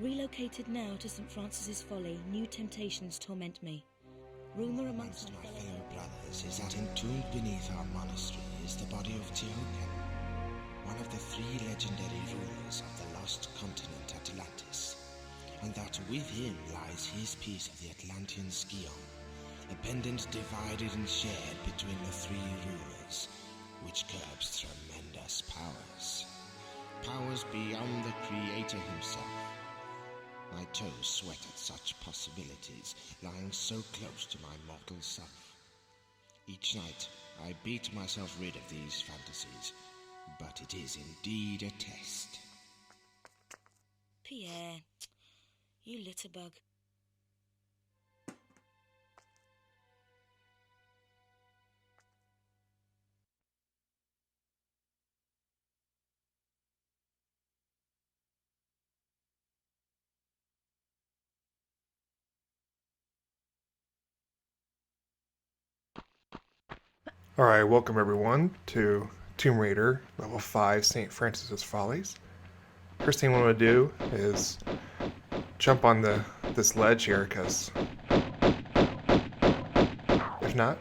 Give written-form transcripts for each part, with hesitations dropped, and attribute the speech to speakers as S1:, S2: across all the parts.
S1: Relocated now to St. Francis's Folley, new temptations torment me. Rumour amongst
S2: my fellow brothers is that entombed beneath our monastery is the body of Teokan, one of the 3 legendary rulers of the lost continent Atlantis, and that with him lies his piece of the Atlantean Scion, a pendant divided and shared between the 3 rulers, which curbs tremendous powers. Powers beyond the Creator himself. My toes sweat at such possibilities, lying so close to my mortal self. Each night, I beat myself rid of these fantasies, but it is indeed a test.
S1: Pierre, you litterbug.
S3: Alright, welcome everyone to Tomb Raider Level 5 St. Francis's Follies. First thing I want to do is jump on this ledge here, because if not,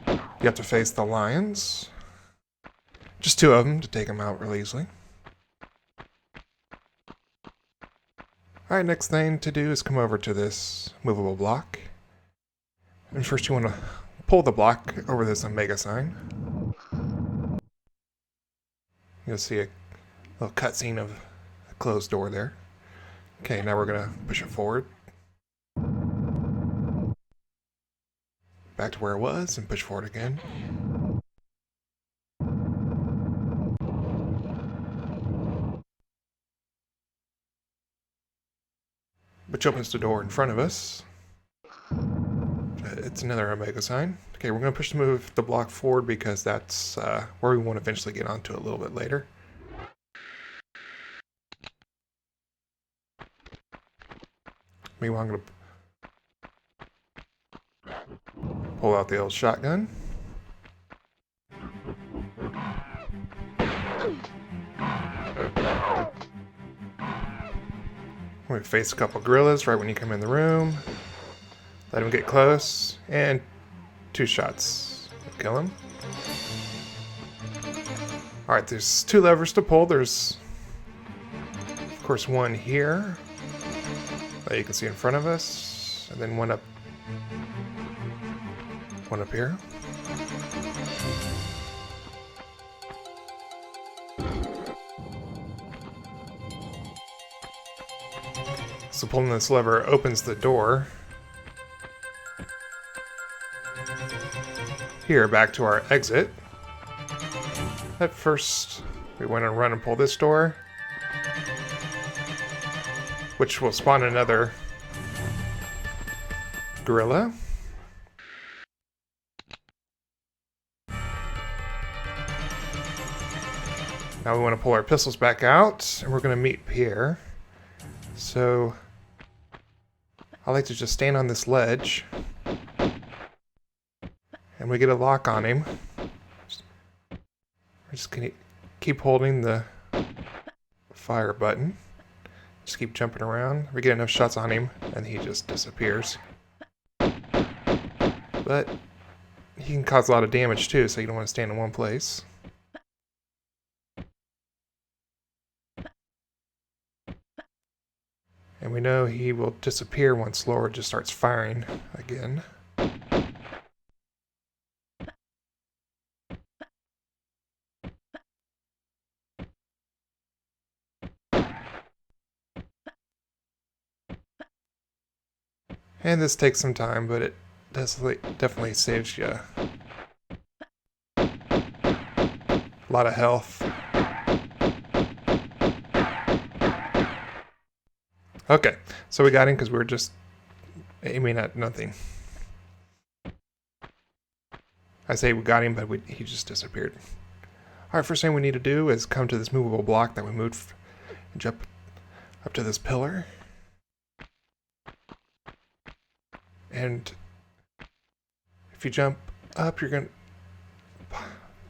S3: you have to face the lions. Just 2 of them to take them out real easily. Alright, next thing to do is come over to this movable block. And first you want to pull the block over this Omega sign. You'll see a little cutscene of a closed door there. Okay, now we're going to push it forward. Back to where it was and push forward again. Which opens the door in front of us. It's another Omega sign. Okay, we're going to push the block forward because that's where we want to eventually get onto it a little bit later. Meanwhile, I'm going to pull out the old shotgun. We face a couple gorillas right when you come in the room. Let him get close, and 2 shots. Kill him. Alright, there's 2 levers to pull. There's, of course, one here that you can see in front of us, and then one up here. So pulling this lever opens the door. Here, back to our exit. At first, we want to run and pull this door, which will spawn another gorilla. Now we want to pull our pistols back out, and we're going to meet Pierre. So, I like to just stand on this ledge, and we get a lock on him. We're just going to keep holding the fire button. Just keep jumping around. We get enough shots on him, and he just disappears. But he can cause a lot of damage too, so you don't want to stand in one place. And we know he will disappear once Laura just starts firing again. And this takes some time, but it definitely saves you a lot of health. Okay, so we got him because we were just aiming at nothing. I say we got him, but he just disappeared. Alright, first thing we need to do is come to this movable block that we moved and jump up to this pillar. And if you jump up, you're going to...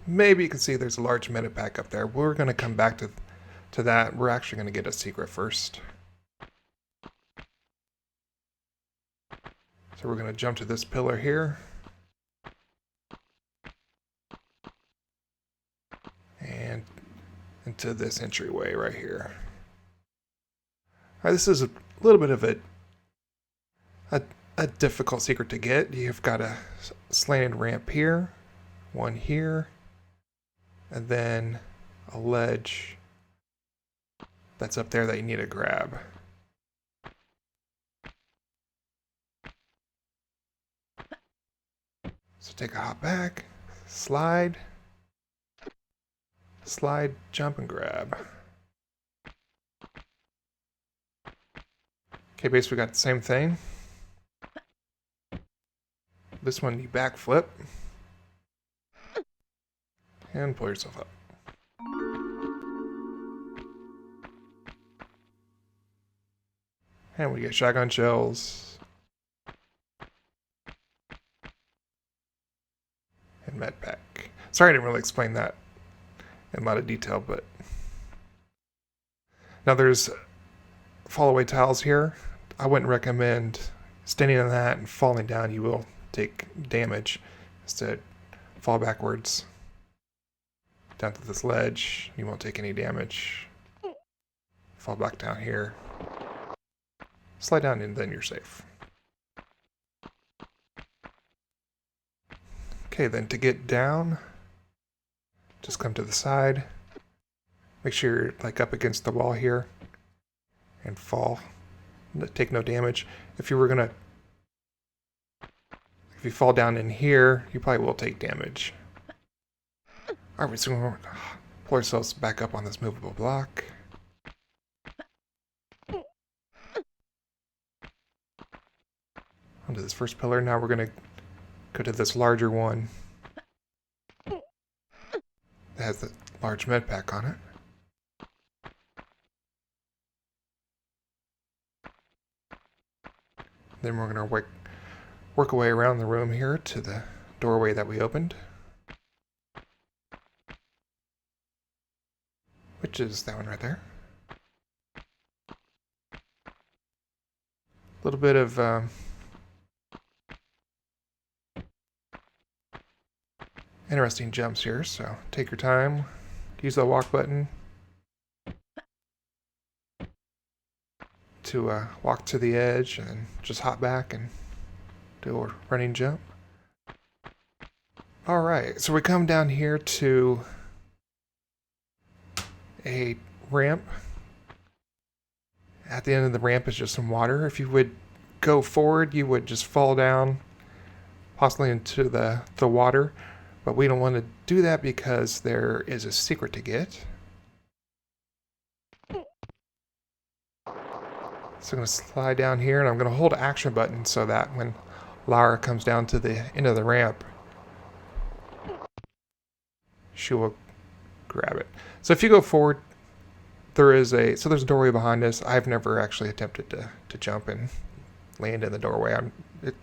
S3: Maybe you can see there's a large meta pack up there. We're going to come back to to that, we're actually going to get a secret first. So we're going to jump to this pillar here. And into this entryway right here. Alright, this is a little bit of a difficult secret to get. You've got a slanted ramp here, one here, and then a ledge that's up there that you need to grab. So take a hop back, slide, jump, and grab. Okay, basically got the same thing. This one you backflip and pull yourself up. And we get shotgun shells and med pack. Sorry I didn't really explain that in a lot of detail, but now there's fall away tiles here. I wouldn't recommend standing on that and falling down. You will take damage. Instead, fall backwards down to this ledge. You won't take any damage. Fall back down here. Slide down and then you're safe. Okay, then to get down, just come to the side. Make sure you're like up against the wall here and fall. Take no damage. If you fall down in here, you probably will take damage. Alright, so we're going to pull ourselves back up on this movable block. Onto this first pillar. Now we're going to go to this larger one that has the large med pack on it. Then we're going to work our way around the room here to the doorway that we opened, which is that one right there. A little bit of interesting jumps here, so take your time. Use the walk button to walk to the edge and just hop back and do a running jump. Alright, so we come down here to a ramp. At the end of the ramp is just some water. If you would go forward, you would just fall down, possibly into the water. But we don't want to do that because there is a secret to get. So I'm going to slide down here, and I'm going to hold action button so that when Lara comes down to the end of the ramp, she will grab it. So if you go forward, there's a doorway behind us. I've never actually attempted to jump and land in the doorway.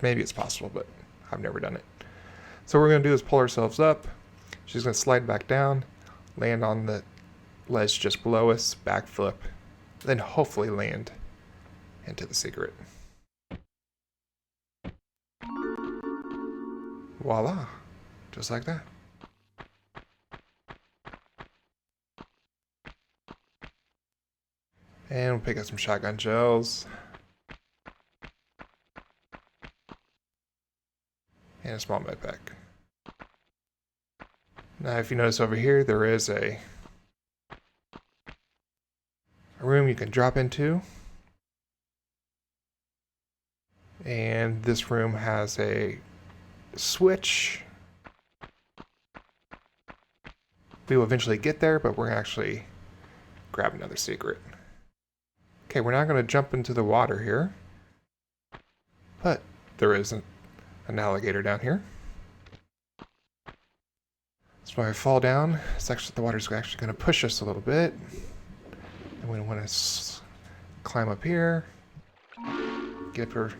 S3: Maybe it's possible, but I've never done it. So what we're going to do is pull ourselves up. She's going to slide back down, land on the ledge just below us, backflip, then hopefully land into the secret. Voila, just like that. And we'll pick up some shotgun shells. And a small med pack. Now if you notice over here, there is a room you can drop into. And this room has a switch. We will eventually get there, but we're going to actually grab another secret. Okay, we're not going to jump into the water here. But there is an alligator down here. So when I fall down, the water's actually going to push us a little bit. And we want to climb up here. Get up here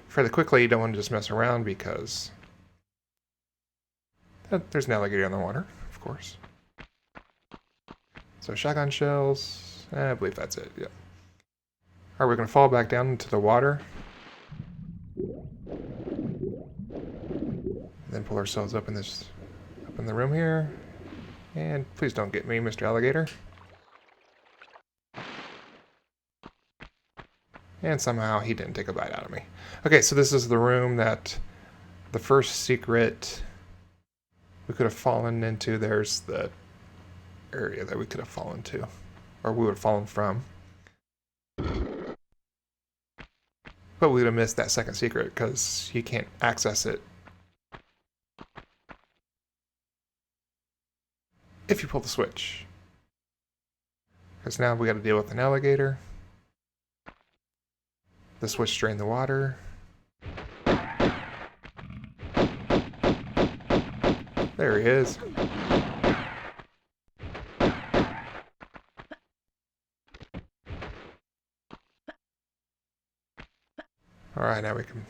S3: fairly quickly. You don't want to just mess around because there's an alligator in the water, of course. So shotgun shells, I believe that's it, yeah. Alright, we're going to fall back down into the water. Then pull ourselves up in the room here. And please don't get me, Mr. Alligator. And somehow he didn't take a bite out of me. Okay, so this is the room that the first secret we could have fallen into. There's the area that we could have fallen to, or we would have fallen from. But we would have missed that second secret because you can't access it if you pull the switch. Because now we got to deal with an alligator. The switch drained the water. There he is. Alright, now we can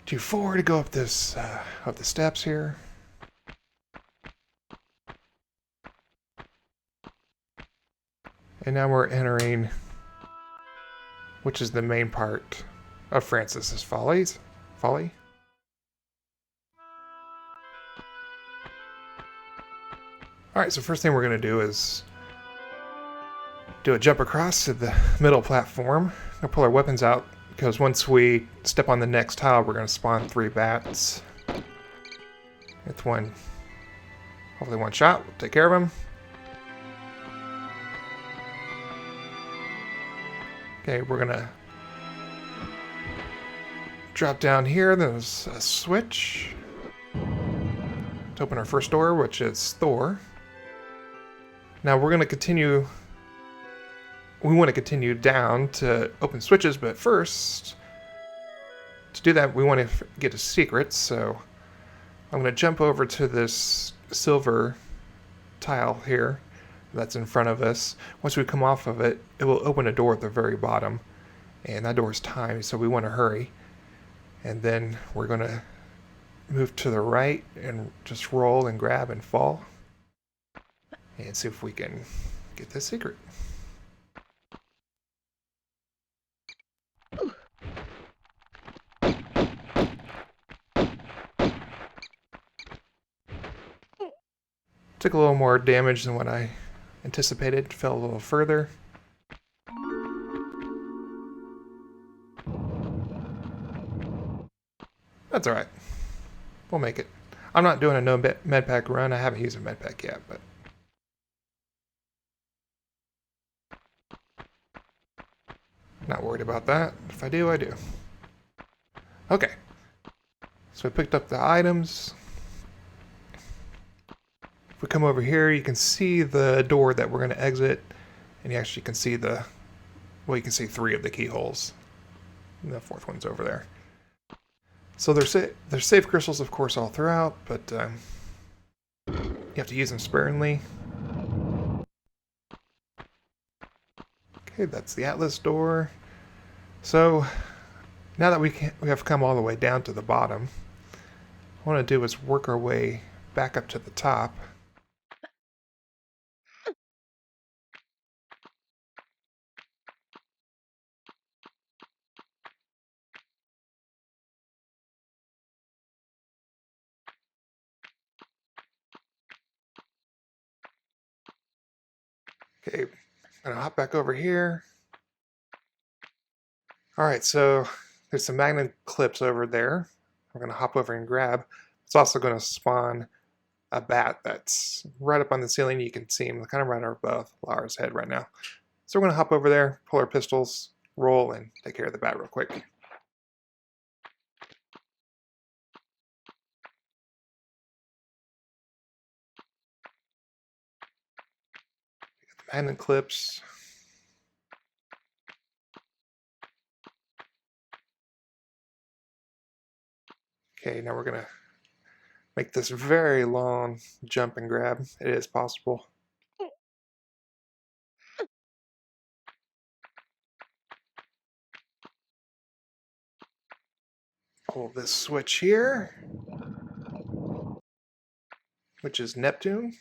S3: do 4 to go up this up the steps here. And now we're entering, which is the main part of Francis's Folley. Alright, so first thing we're going to do is do a jump across to the middle platform. We're going to pull our weapons out, because once we step on the next tile, we're going to spawn 3 bats. With hopefully one shot, we'll take care of them. Okay, we're going to drop down here. There's a switch to open our first door, which is Thor. Now we're going to continue. We want to continue down to open switches, but first, to do that, we want to get a secret. So I'm going to jump over to this silver tile here that's in front of us. Once we come off of it, it will open a door at the very bottom, and that door is timed, so we want to hurry. And then we're going to move to the right and just roll and grab and fall and see if we can get this secret. Took a little more damage than what I anticipated, fell a little further. That's alright. We'll make it. I'm not doing a no medpack run. I haven't used a medpack yet, but not worried about that. If I do, I do. Okay. So I picked up the items. If we come over here, you can see the door that we're going to exit, and you actually can see you can see 3 of the keyholes. And the 4th one's over there. So there's safe crystals, of course, all throughout, but you have to use them sparingly. Okay, that's the Atlas door. So now that we have come all the way down to the bottom, what I want to do is work our way back up to the top. Okay, I'm gonna hop back over here. Alright, so there's some magnet clips over there. I'm gonna hop over and grab. It's also gonna spawn a bat that's right up on the ceiling. You can see him kind of right above Lara's head right now. So we're gonna hop over there, pull our pistols, roll, and take care of the bat real quick. Get the magnet clips. Okay, now we're gonna make this very long jump and grab. It is possible. Pull this switch here, which is Neptune.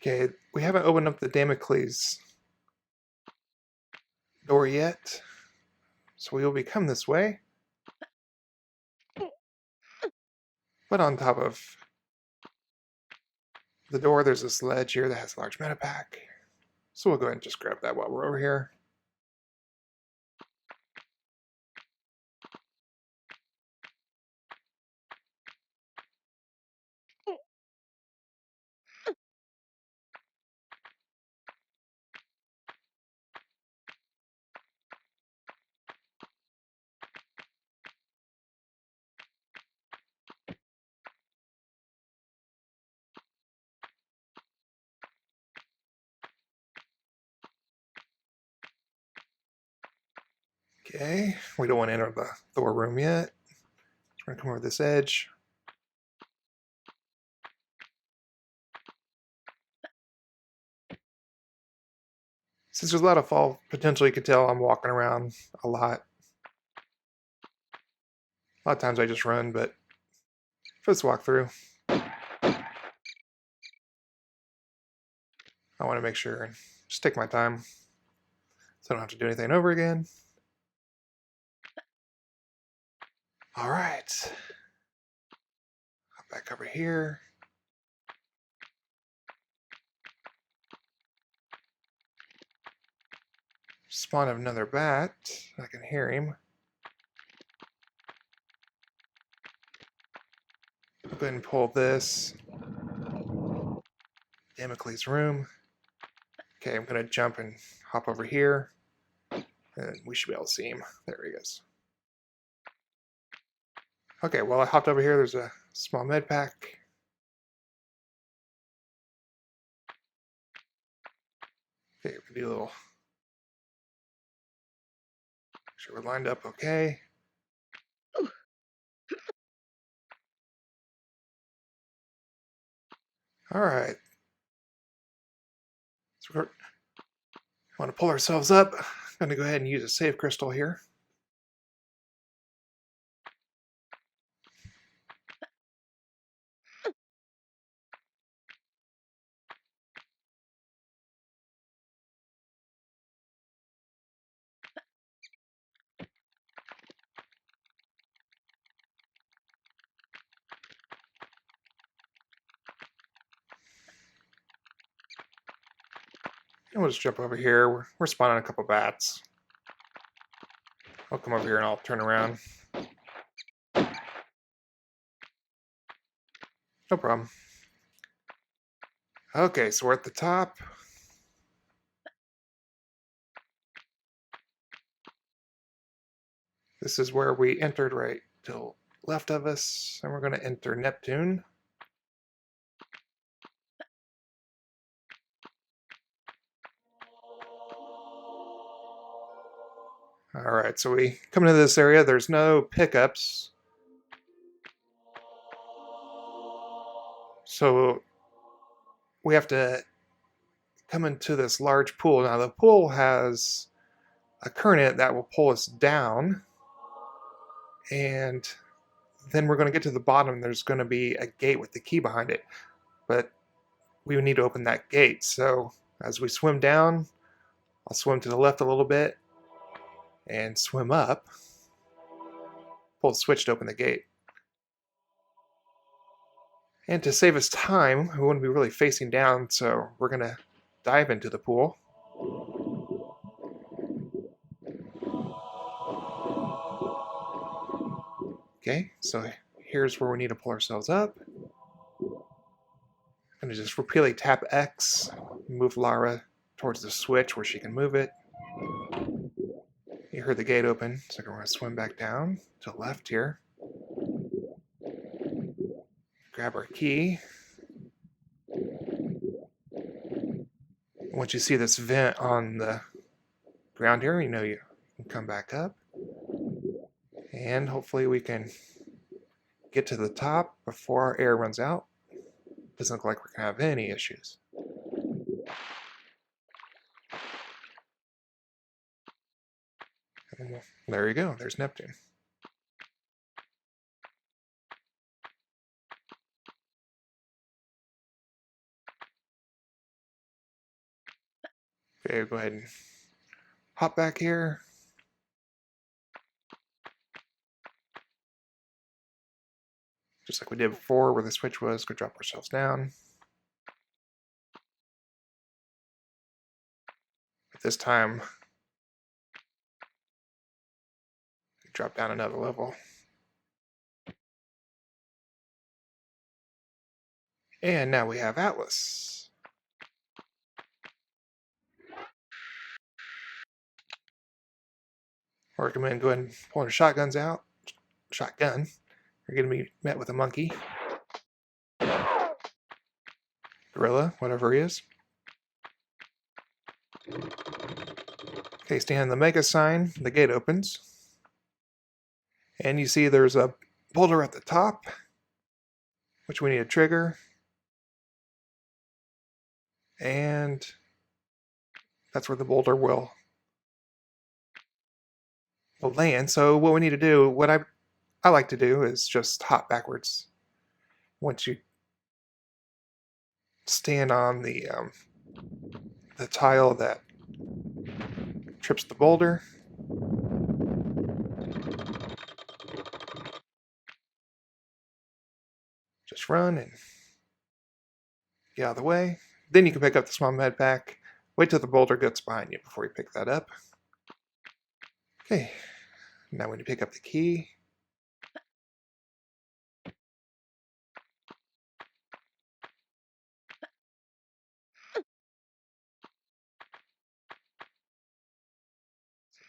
S3: Okay, we haven't opened up the Damocles door yet, so we will become this way. But on top of the door, there's this ledge here that has a large meta pack. So we'll go ahead and just grab that while we're over here. Okay, we don't want to enter the Thor room yet. We're going to come over this edge. Since there's a lot of fall potential, you can tell I'm walking around a lot. A lot of times I just run, but for this walkthrough, I want to make sure and just take my time so I don't have to do anything over again. All right. Hop back over here. Spawn another bat. I can hear him. I'll go ahead and pull this. Damocles room. Okay, I'm going to jump and hop over here. And we should be able to see him. There he is. Okay, well, I hopped over here. There's a small med pack. Okay, we can do a little. Make sure we're lined up okay. All right. So we're want to pull ourselves up. I'm going to go ahead and use a save crystal here. And we'll just jump over here. We're spawning a couple bats. I'll come over here and I'll turn around. No problem. Okay, so we're at the top. This is where we entered right to left of us, and we're going to enter Neptune. Alright, so we come into this area. There's no pickups. So we have to come into this large pool. Now the pool has a current that will pull us down. And then we're going to get to the bottom. There's going to be a gate with the key behind it. But we would need to open that gate. So as we swim down, I'll swim to the left a little bit and swim up. Pull the switch to open the gate. And to save us time, we want to be really facing down, so we're going to dive into the pool. Okay, so here's where we need to pull ourselves up. I'm going to just repeatedly tap X, move Lara towards the switch where she can move it. You heard the gate open, so we're going to swim back down to the left here. Grab our key. Once you see this vent on the ground here, you know you can come back up. And hopefully we can get to the top before our air runs out. Doesn't look like we're going to have any issues. And there you go, there's Neptune. Okay, go ahead and hop back here. Just like we did before where the switch was, go drop ourselves down. But this time, drop down another level. And now we have Atlas. Or go ahead and pull our shotguns out. Shotgun. You're going to be met with a monkey. Gorilla, whatever he is. Okay, stand the mega sign. The gate opens. And you see there's a boulder at the top, which we need to trigger. And that's where the boulder will land. So what we need to do, what I like to do is just hop backwards. Once you stand on the tile that trips the boulder, just run and get out of the way. Then you can pick up the small med pack. Wait till the boulder gets behind you before you pick that up. Okay, now when you pick up the key,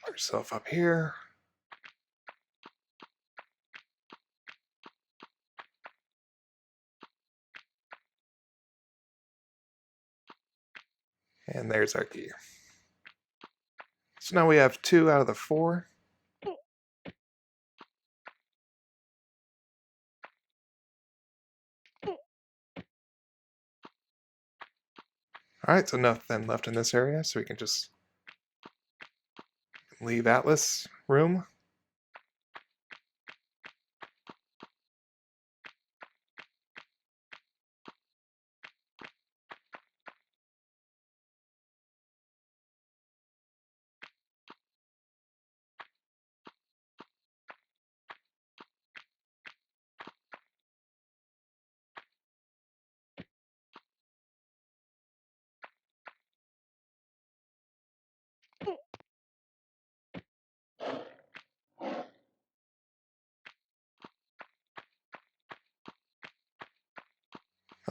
S3: put yourself up here. And there's our key. So now we have 2 out of the 4. Alright, so nothing left in this area, so we can just leave Atlas room.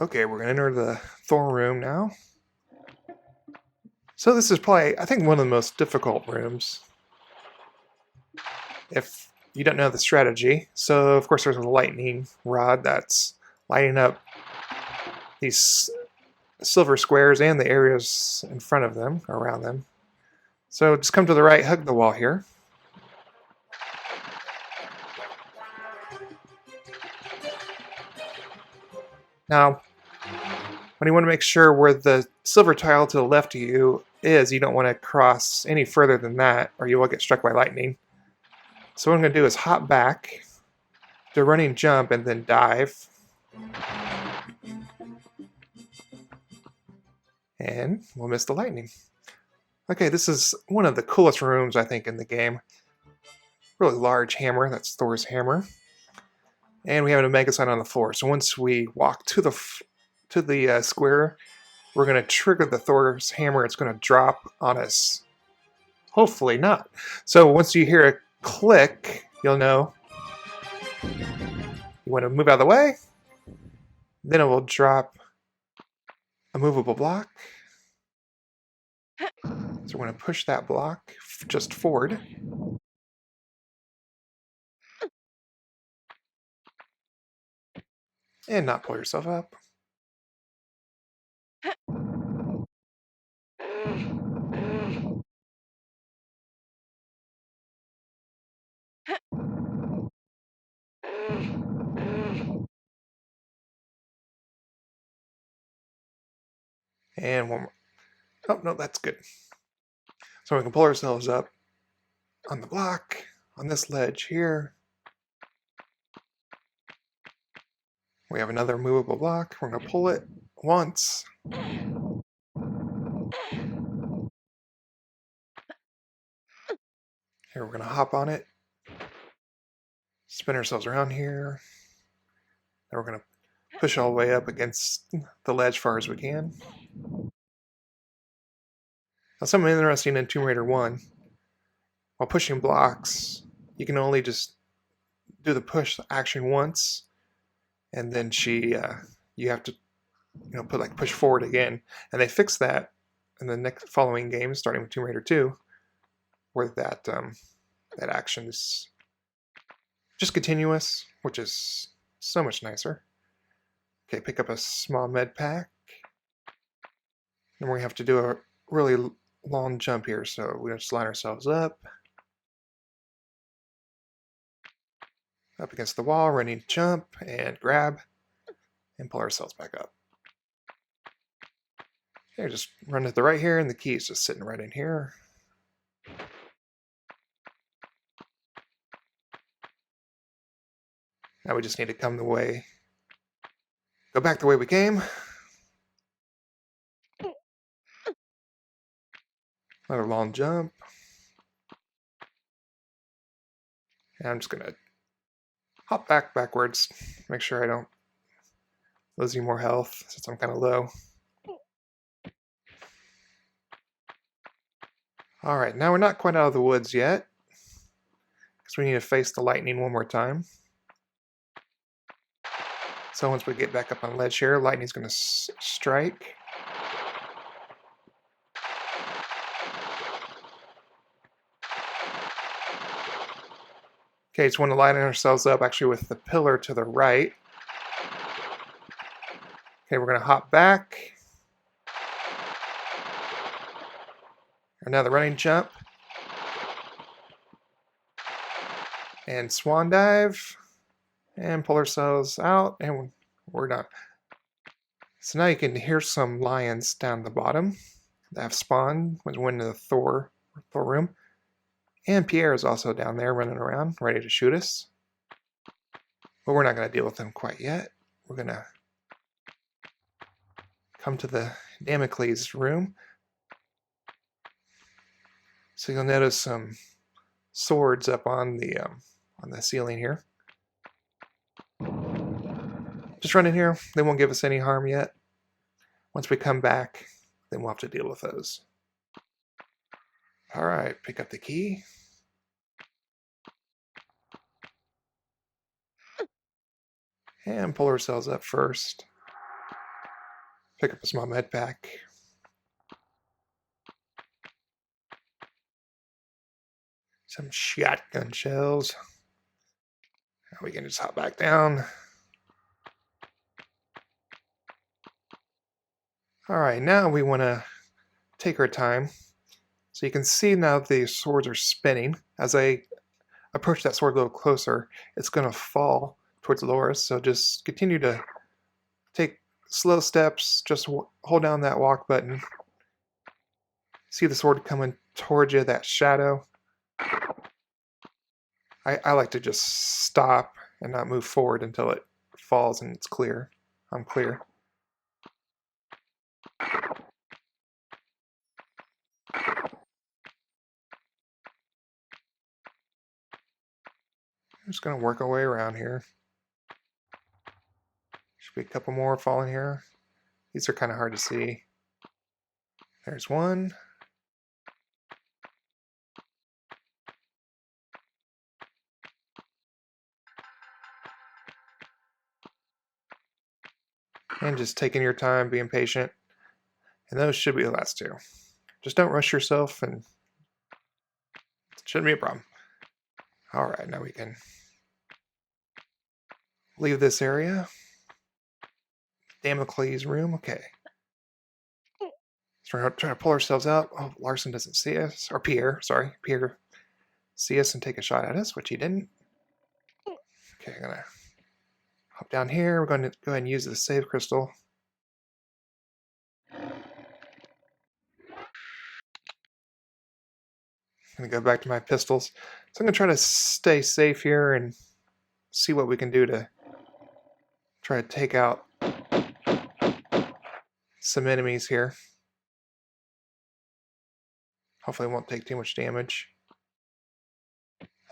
S3: Okay, we're going to enter the Thor room now. So this is probably, I think, one of the most difficult rooms if you don't know the strategy. So, of course, there's a lightning rod that's lighting up these silver squares and the areas in front of them, around them. So just come to the right, hug the wall here. Now, when you want to make sure where the silver tile to the left of you is, you don't want to cross any further than that, or you will get struck by lightning. So what I'm going to do is hop back, do a running jump, and then dive. And we'll miss the lightning. Okay, this is one of the coolest rooms, I think, in the game. Really large hammer, that's Thor's hammer. And we have an Omega sign on the floor. So once we walk to the square, we're going to trigger the Thor's hammer. It's going to drop on us. Hopefully not. So once you hear a click, you'll know you want to move out of the way. Then it will drop a movable block. So we're going to push that block just forward. And not pull yourself up. And one more. Oh, no, that's good. So we can pull ourselves up on the block, on this ledge here. We have another movable block. We're going to pull it once. Here we're going to hop on it, spin ourselves around here. Then we're going to push all the way up against the ledge as far as we can. Now, something interesting in Tomb Raider 1, while pushing blocks, you can only just do the push action once, and then you have to put like push forward again. And they fixed that in the next following games, starting with Tomb Raider 2, where that action is just continuous, which is so much nicer. Okay, pick up a small med pack. And we have to do a really long jump here, so we just line ourselves up against the wall, ready to jump and grab and pull ourselves back up. Okay, just run to the right here, and the key is just sitting right in here. Now we just need to go back the way we came. Another long jump. And I'm just going to hop backwards, make sure I don't lose any more health since I'm kind of low. Alright, now we're not quite out of the woods yet, because we need to face the lightning one more time. So once we get back up on the ledge here, lightning's going to strike. Okay, just want to line ourselves up actually with the pillar to the right. Okay, we're going to hop back. Another running jump. And swan dive. And pull ourselves out, and we're done. So now you can hear some lions down the bottom that have spawned when we went into the Thor room. And Pierre is also down there running around, ready to shoot us. But we're not going to deal with them quite yet. We're going to come to the Damocles room. So you'll notice some swords up on the ceiling here. Just run in here. They won't give us any harm yet. Once we come back, then we'll have to deal with those. Alright, pick up the key. And pull ourselves up first. Pick up a small med pack. Some shotgun shells. Now we can just hop back down. Alright, now we want to take our time. So you can see now the swords are spinning. As I approach that sword a little closer, it's going to fall towards Loris. So just continue to take slow steps. Just hold down that walk button. See the sword coming towards you, that shadow. I like to just stop and not move forward until it falls and it's clear. I'm clear. I'm just going to work our way around here. Should be a couple more falling here. These are kind of hard to see. There's one. And just taking your time, being patient. And those should be the last two. Just don't rush yourself, and it shouldn't be a problem. Alright, now we can leave this area. Damocles room, okay. So we're trying to pull ourselves out. Oh, Larson doesn't see us. Or Pierre, sorry. Pierre see us and take a shot at us, which he didn't. Okay, I'm going to hop down here. We're going to go ahead and use the save crystal. I'm going to go back to my pistols. So I'm going to try to stay safe here and see what we can do to try to take out some enemies here. Hopefully it won't take too much damage.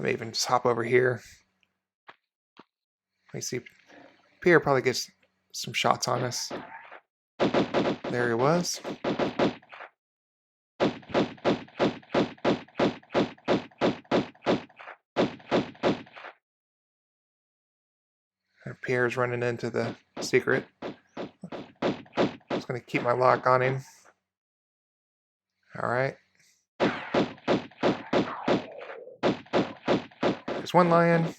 S3: I may even just hop over here. Let me see. Pierre probably gets some shots on us. There he was. And Pierre's running into the secret. Just going to keep my lock on him. Alright. There's one lion.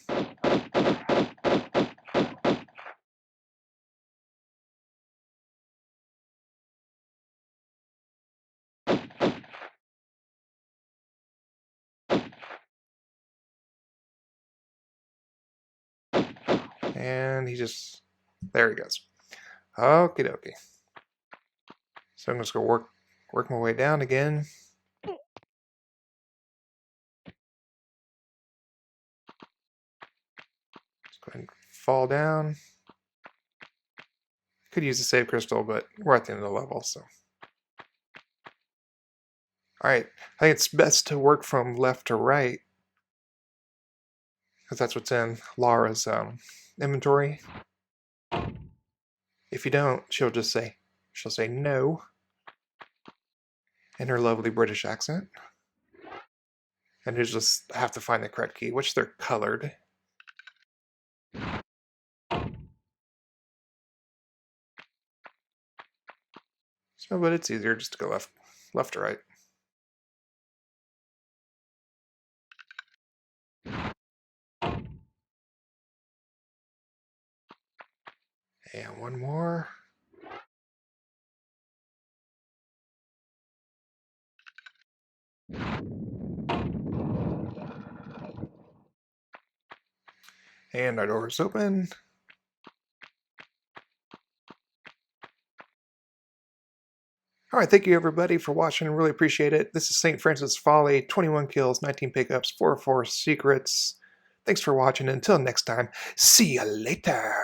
S3: And he just... There he goes. Okie dokie. So I'm just going to work my way down again. Just go ahead and fall down. Could use a save crystal, but we're at the end of the level, so. Alright, I think it's best to work from left to right, because that's what's in Laura's inventory. If you don't, she'll say no in her lovely British accent. And you just have to find the correct key, which they're colored. So, but it's easier just to go left to right. And one more. And our door is open. Alright, thank you everybody for watching. Really appreciate it. This is St. Francis Folley, 21 kills, 19 pickups, 4 secrets. Thanks for watching. Until next time, see you later.